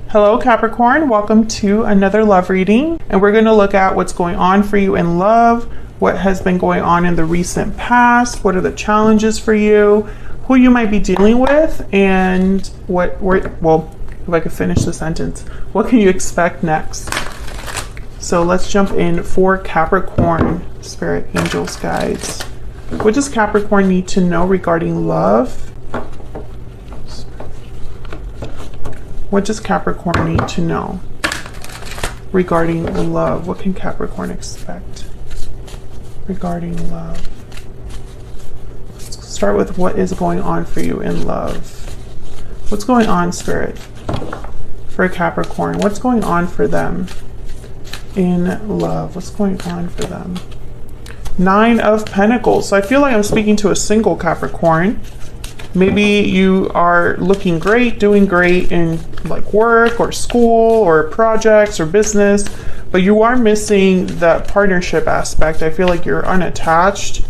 Hello Capricorn, welcome to another love reading, and we're going to look at what's going on for you in love, what has been going on in the recent past, what are the challenges for you, who you might be dealing with, and if I could finish the sentence, what can you expect next? So let's jump in for Capricorn, Spirit, Angels, Guides. What does Capricorn need to know regarding love? What does Capricorn need to know regarding love? What can Capricorn expect regarding love? Let's start with what is going on for you in love. What's going on, Spirit, for Capricorn? What's going on for them in love? What's going on for them? Nine of Pentacles. So I feel like I'm speaking to a single Capricorn. Maybe you are looking great, doing great in like work or school or projects or business, but you are missing the partnership aspect. I feel like you're unattached.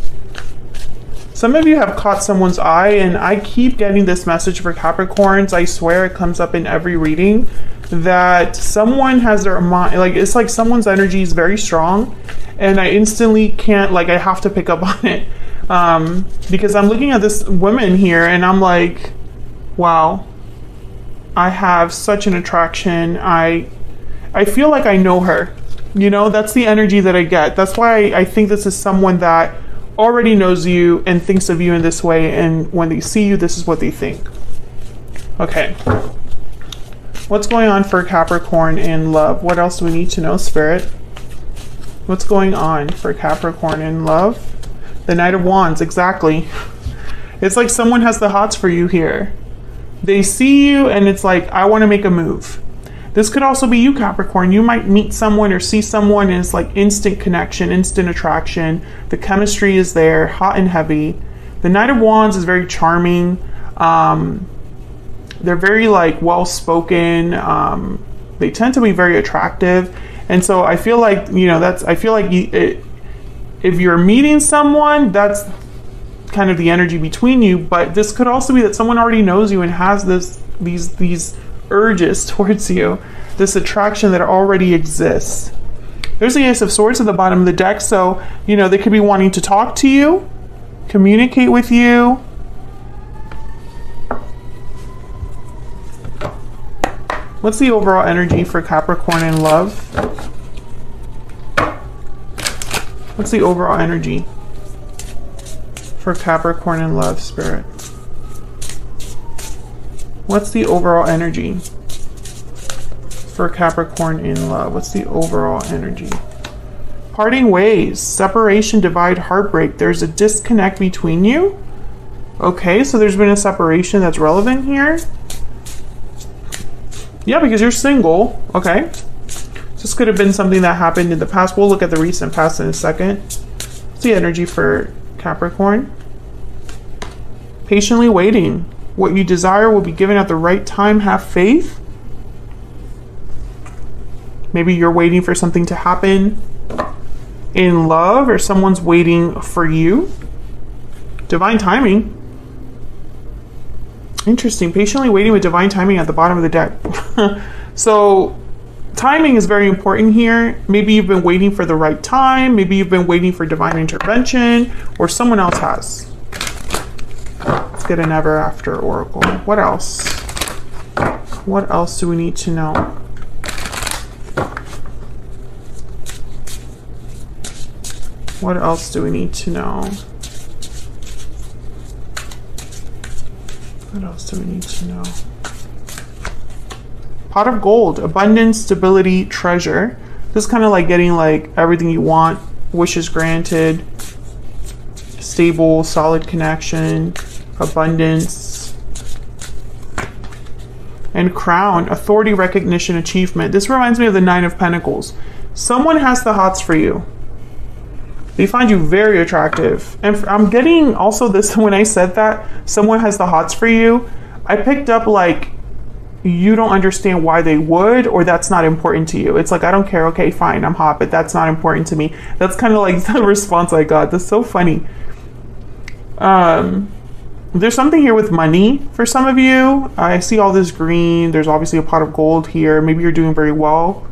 Some of you have caught someone's eye, and I keep getting this message for Capricorns. I swear it comes up in every reading that someone has their mind, like it's like someone's energy is very strong, and I instantly can't, like I have to pick up on it. Because I'm looking at this woman here and I'm like, wow, I have such an attraction. I feel like I know her, you know, that's the energy that I get. That's why I think this is someone that already knows you and thinks of you in this way. And when they see you, this is what they think. Okay. What's going on for Capricorn in love? What else do we need to know, Spirit? What's going on for Capricorn in love? The Knight of Wands, exactly. It's like someone has the hots for you here. They see you and it's like, I want to make a move. This could also be you, Capricorn. You might meet someone or see someone and it's like instant connection, instant attraction. The chemistry is there, hot and heavy. The Knight of Wands is very charming. They're very like well-spoken. They tend to be very attractive. And so I feel like, you know, if you're meeting someone, that's kind of the energy between you, but this could also be that someone already knows you and has these urges towards you, this attraction that already exists. There's the Ace of Swords at the bottom of the deck, so, you know, they could be wanting to talk to you, communicate with you. What's the overall energy for Capricorn in love? What's the overall energy for Capricorn in love, Spirit? What's the overall energy for Capricorn in love? What's the overall energy? Parting ways, separation, divide, heartbreak. There's a disconnect between you. Okay, so there's been a separation that's relevant here. Yeah, because you're single. Okay. This could have been something that happened in the past. We'll look at the recent past in a second. What's the energy for Capricorn? Patiently waiting. What you desire will be given at the right time. Have faith. Maybe you're waiting for something to happen in love, or someone's waiting for you. Divine timing. Interesting. Patiently waiting with divine timing at the bottom of the deck. So timing is very important here. Maybe you've been waiting for the right time. Maybe you've been waiting for divine intervention, or someone else has. Let's get an ever after oracle. What else? What else do we need to know? What else do we need to know? What else do we need to know? Pot of gold, abundance, stability, treasure. This is kind of like getting like everything you want, wishes granted, stable, solid connection, abundance. And crown, authority, recognition, achievement. This reminds me of the Nine of Pentacles. Someone has the hots for you. They find you very attractive. And I'm getting also this, when I said that, someone has the hots for you, I picked up like, you don't understand why they would, or that's not important to you. It's like, I don't care. Okay, fine, I'm hot, but that's not important to me. That's kind of like the response I got. That's so funny. There's something here with money for some of you. I see all this green. There's obviously a pot of gold here. Maybe you're doing very well,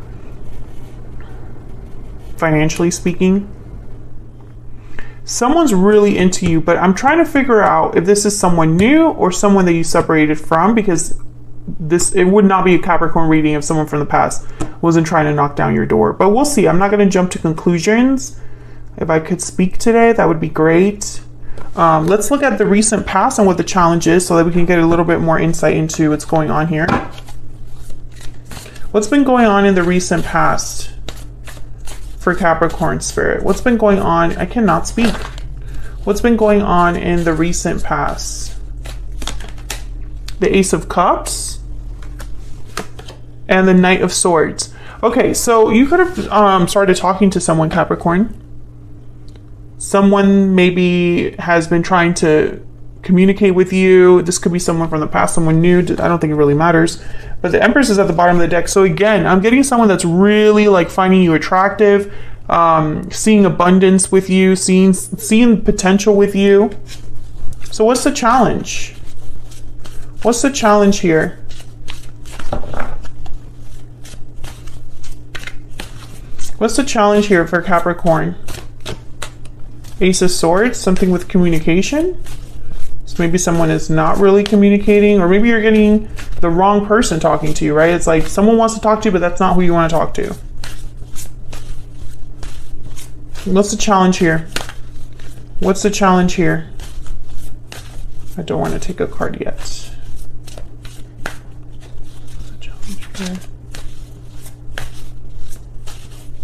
financially speaking. Someone's really into you, but I'm trying to figure out if this is someone new or someone that you separated from, because it would not be a Capricorn reading if someone from the past wasn't trying to knock down your door. But we'll see. I'm not going to jump to conclusions. If I could speak today, that would be great. Let's look at the recent past and what the challenge is so that we can get a little bit more insight into what's going on here. What's been going on in the recent past for Capricorn spirit? What's been going on? I cannot speak. What's been going on in the recent past? The Ace of Cups and the Knight of Swords. Okay, so you could have started talking to someone, Capricorn. Someone maybe has been trying to communicate with you. This could be someone from the past, someone new. I don't think it really matters. But the Empress is at the bottom of the deck. So again, I'm getting someone that's really like finding you attractive, seeing abundance with you, seeing potential with you. So what's the challenge? What's the challenge here? What's the challenge here for Capricorn? Ace of Swords, something with communication. So maybe someone is not really communicating, or maybe you're getting the wrong person talking to you, right? It's like someone wants to talk to you, but that's not who you want to talk to. What's the challenge here? What's the challenge here? I don't want to take a card yet. What's the challenge here?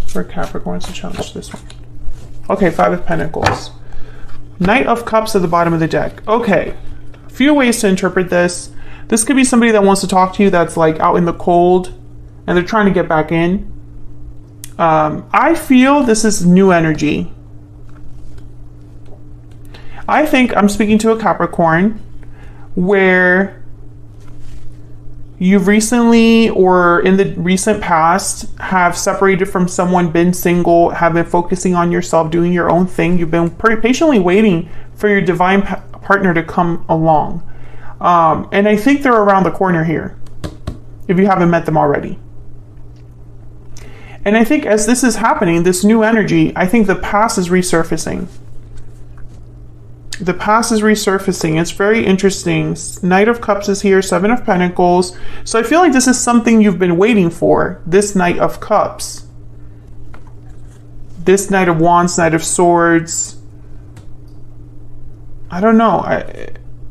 For Capricorn, what's the challenge this one? Okay, Five of Pentacles. Knight of Cups at the bottom of the deck. Okay, a few ways to interpret this. This could be somebody that wants to talk to you that's like out in the cold and they're trying to get back in. I feel this is new energy. I think I'm speaking to a Capricorn where you've recently or in the recent past have separated from someone, been single, have been focusing on yourself, doing your own thing. You've been patiently waiting for your divine partner to come along. And I think they're around the corner here, if you haven't met them already. And I think as this is happening, this new energy, I think the past is resurfacing. The past is resurfacing. It's very interesting. Knight of Cups is here, Seven of Pentacles. So I feel like this is something you've been waiting for, this Knight of Cups. This Knight of Wands, Knight of Swords. I don't know.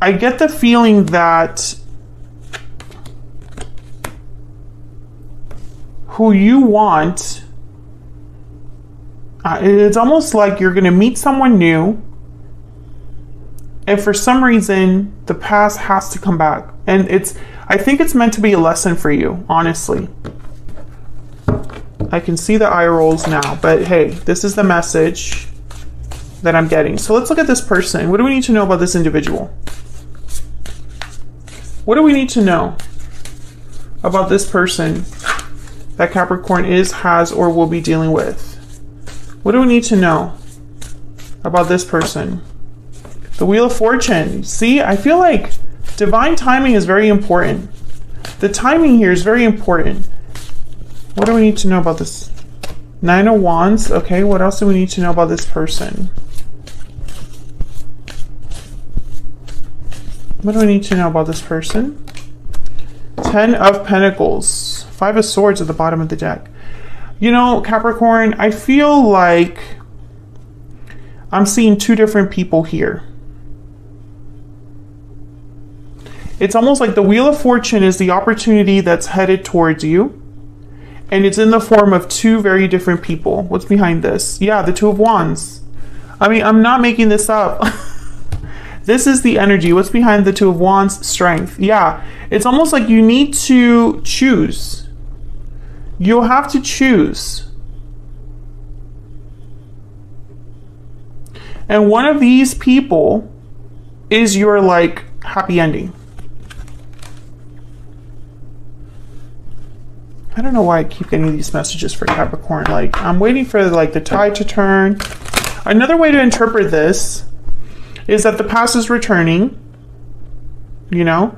I get the feeling that who you want, it's almost like you're going to meet someone new. And for some reason, the past has to come back. And I think it's meant to be a lesson for you, honestly. I can see the eye rolls now, but hey, this is the message that I'm getting. So let's look at this person. What do we need to know about this individual? What do we need to know about this person that Capricorn is, has, or will be dealing with? What do we need to know about this person? The Wheel of Fortune. See, I feel like divine timing is very important. The timing here is very important. What do we need to know about this? Nine of Wands. Okay, what else do we need to know about this person? What do we need to know about this person? Ten of Pentacles. Five of Swords at the bottom of the deck. You know, Capricorn, I feel like I'm seeing two different people here. It's almost like the Wheel of Fortune is the opportunity that's headed towards you. And it's in the form of two very different people. What's behind this? Yeah, the Two of Wands. I mean, I'm not making this up. This is the energy. What's behind the Two of Wands? Strength. Yeah, it's almost like you need to choose. You'll have to choose. And one of these people is your like happy ending. I don't know why I keep getting these messages for Capricorn. Like, I'm waiting for like the tide to turn. Another way to interpret this is that the past is returning you know?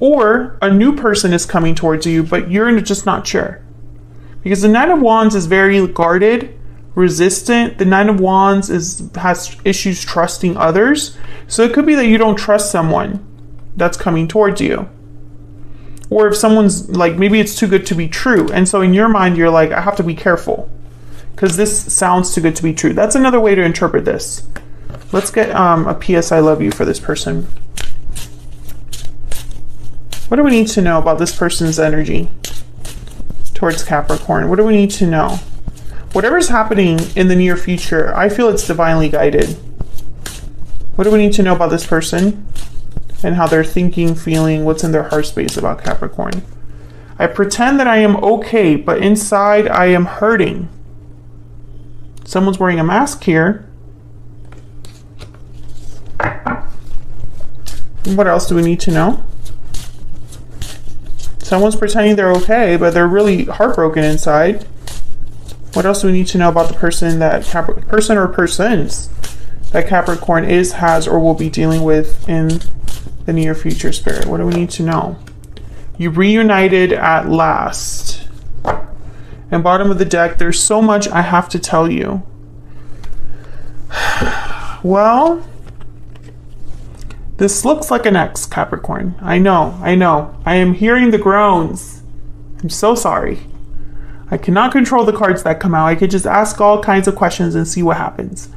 Or a new person is coming towards you, but you're just not sure. Because the Nine of Wands is very guarded, resistant. The Nine of Wands has issues trusting others. So it could be that you don't trust someone that's coming towards you. Or if someone's like, maybe it's too good to be true. And so in your mind, you're like, I have to be careful because this sounds too good to be true. That's another way to interpret this. Let's get a PS I love you for this person. What do we need to know about this person's energy towards Capricorn? What do we need to know? Whatever's happening in the near future, I feel it's divinely guided. What do we need to know about this person and how they're thinking, feeling, what's in their heart space about Capricorn? I pretend that I am okay, but inside I am hurting. Someone's wearing a mask here. What else do we need to know? Someone's pretending they're okay, but they're really heartbroken inside. What else do we need to know about the person that person or persons that Capricorn is, has, or will be dealing with in the near future, Spirit? What do we need to know? You reunited at last. And bottom of the deck, there's so much I have to tell you. Well, this looks like an ex, Capricorn. I know. I am hearing the groans. I'm so sorry. I cannot control the cards that come out. I could just ask all kinds of questions and see what happens.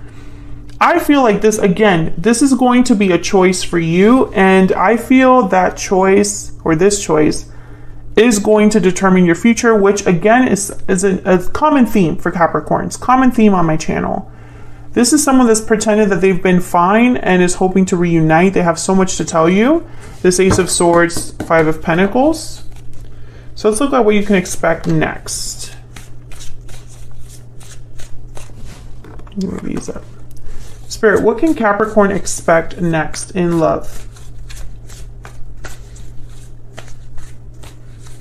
I feel like this, again, this is going to be a choice for you. And I feel that choice, or this choice, is going to determine your future, which again is a common theme for Capricorns. Common theme on my channel. This is someone that's pretended that they've been fine and is hoping to reunite. They have so much to tell you. This Ace of Swords, Five of Pentacles. So let's look at what you can expect next. Move these up. Spirit, what can Capricorn expect next in love?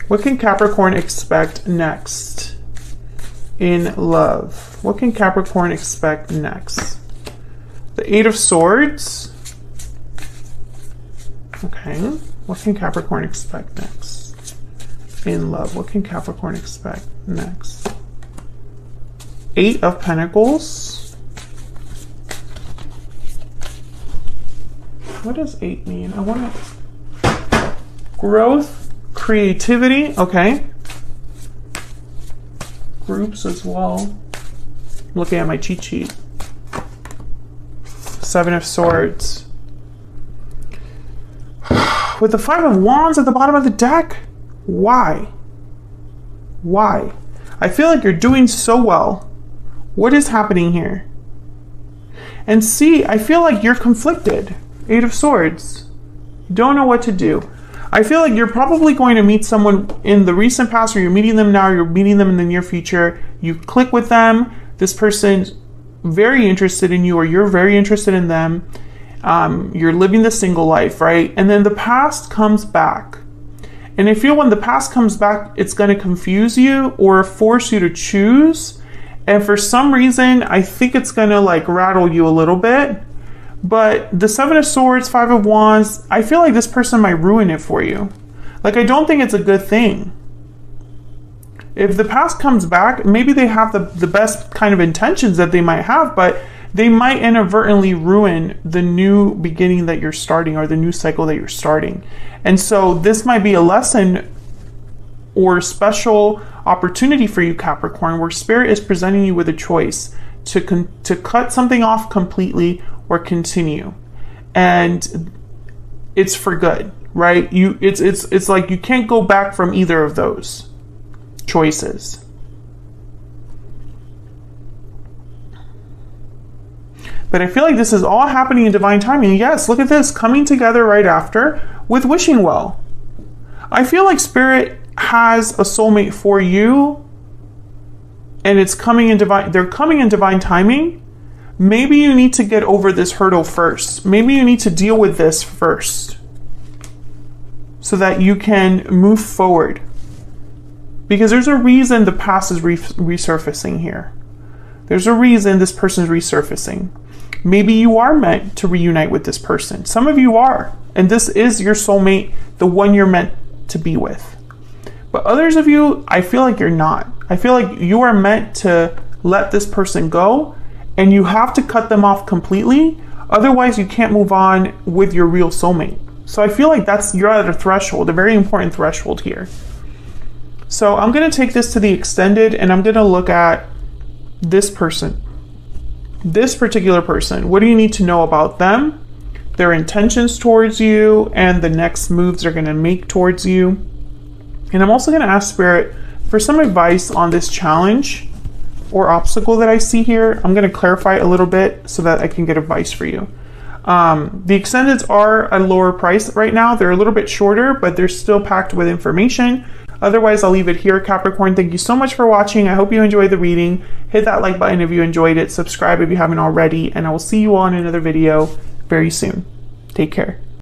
What can Capricorn expect next in love? What can Capricorn expect next? The Eight of Swords. Okay. What can Capricorn expect next in love? What can Capricorn expect next? Eight of Pentacles. What does 8 mean? I want to... Growth, creativity. Okay. Groups as well. Looking at my cheat sheet. Seven of Swords. With the Five of Wands at the bottom of the deck? Why? Why? I feel like you're doing so well. What is happening here? And see, I feel like you're conflicted. Eight of Swords. You don't know what to do. I feel like you're probably going to meet someone in the recent past, or you're meeting them now, or you're meeting them in the near future. You click with them. This person's very interested in you, or you're very interested in them. You're living the single life, right? And then the past comes back. And I feel when the past comes back, it's going to confuse you or force you to choose. And for some reason, I think it's going to like rattle you a little bit. But the Seven of Swords, Five of Wands, I feel like this person might ruin it for you. Like, I don't think it's a good thing. If the past comes back, maybe they have the best kind of intentions that they might have, but they might inadvertently ruin the new beginning that you're starting, or the new cycle that you're starting. And so this might be a lesson or special opportunity for you, Capricorn, where Spirit is presenting you with a choice to cut something off completely or continue. And it's for good, right? It's like you can't go back from either of those choices. But I feel like this is all happening in divine timing. Yes, look at this, coming together right after with wishing well. I feel like Spirit has a soulmate for you, and it's coming in divine, they're coming in divine timing. Maybe you need to get over this hurdle first. Maybe you need to deal with this first so that you can move forward. Because there's a reason the past is resurfacing here. There's a reason this person is resurfacing. Maybe you are meant to reunite with this person. Some of you are. And this is your soulmate, the one you're meant to be with. But others of you, I feel like you're not. I feel like you are meant to let this person go, and you have to cut them off completely. Otherwise, you can't move on with your real soulmate. So I feel like you're at a threshold, a very important threshold here. So I'm going to take this to the extended, and I'm going to look at this person. This particular person. What do you need to know about them, their intentions towards you, and the next moves they're going to make towards you? And I'm also going to ask Spirit for some advice on this challenge or obstacle that I see here. I'm going to clarify a little bit so that I can get advice for you. The extendeds are a lower price right now. They're a little bit shorter, but they're still packed with information. Otherwise, I'll leave it here, Capricorn. Thank you so much for watching. I hope you enjoyed the reading. Hit that like button if you enjoyed it. Subscribe if you haven't already. And I will see you all in another video very soon. Take care.